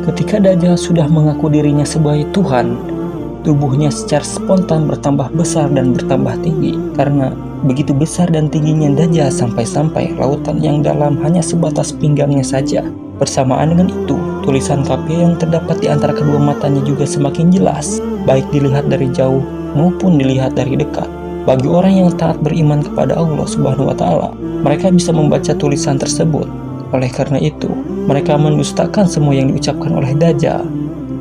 Ketika Dajjal sudah mengaku dirinya sebagai Tuhan, tubuhnya secara spontan bertambah besar dan bertambah tinggi. Karena begitu besar dan tingginya Dajjal sampai-sampai lautan yang dalam hanya sebatas pinggangnya saja. Bersamaan dengan itu, tulisan kafir yang terdapat di antara kedua matanya juga semakin jelas, baik dilihat dari jauh maupun dilihat dari dekat. Bagi orang yang taat beriman kepada Allah Subhanahu wa Ta'ala, mereka bisa membaca tulisan tersebut. Oleh karena itu, mereka mendustakan semua yang diucapkan oleh Dajjal.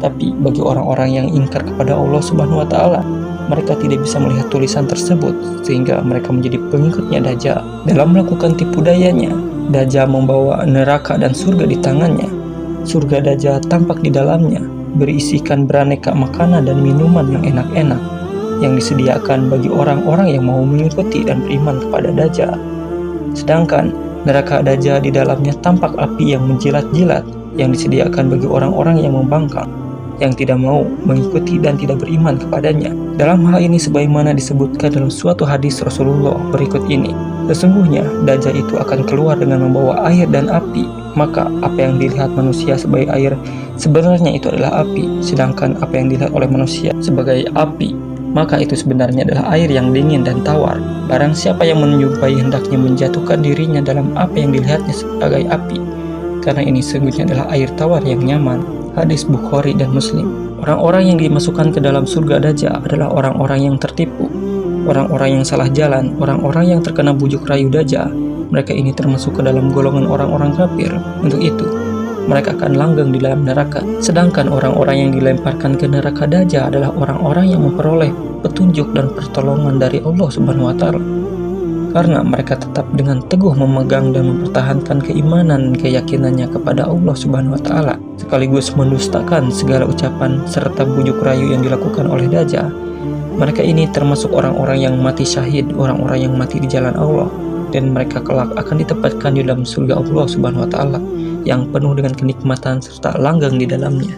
Tapi bagi orang-orang yang ingkar kepada Allah Subhanahu wa Ta'ala, mereka tidak bisa melihat tulisan tersebut, sehingga mereka menjadi pengikutnya Dajjal. Dalam melakukan tipu dayanya, Dajjal membawa neraka dan surga di tangannya. Surga Dajjal tampak di dalamnya, berisikan beraneka makanan dan minuman yang enak-enak, yang disediakan bagi orang-orang yang mau mengikuti dan beriman kepada Dajjal. Sedangkan neraka Dajjal di dalamnya tampak api yang menjilat-jilat, yang disediakan bagi orang-orang yang membangkang, yang tidak mau mengikuti dan tidak beriman kepadanya. Dalam hal ini sebagaimana disebutkan dalam suatu hadis Rasulullah berikut ini, sesungguhnya Dajjal itu akan keluar dengan membawa air dan api. Maka apa yang dilihat manusia sebagai air sebenarnya itu adalah api, sedangkan apa yang dilihat oleh manusia sebagai api, maka itu sebenarnya adalah air yang dingin dan tawar. Barang siapa yang menjumpai hendaknya menjatuhkan dirinya dalam apa yang dilihatnya sebagai api, karena ini sesungguhnya adalah air tawar yang nyaman. Hadis Bukhari dan Muslim. Orang-orang yang dimasukkan ke dalam surga Dajjal adalah orang-orang yang tertipu, orang-orang yang salah jalan, orang-orang yang terkena bujuk rayu Dajjal. Mereka ini termasuk ke dalam golongan orang-orang kafir. Untuk itu, mereka akan langgeng di dalam neraka. Sedangkan orang-orang yang dilemparkan ke neraka Dajjal adalah orang-orang yang memperoleh petunjuk dan pertolongan dari Allah Subhanahu wa Ta'ala. Karena mereka tetap dengan teguh memegang dan mempertahankan keimanan dan keyakinannya kepada Allah Subhanahu wa Ta'ala, sekaligus mendustakan segala ucapan serta bujuk rayu yang dilakukan oleh Dajjal. Mereka ini termasuk orang-orang yang mati syahid, orang-orang yang mati di jalan Allah, dan mereka kelak akan ditempatkan di dalam surga Allah Subhanahu wa Ta'ala yang penuh dengan kenikmatan serta langgeng di dalamnya.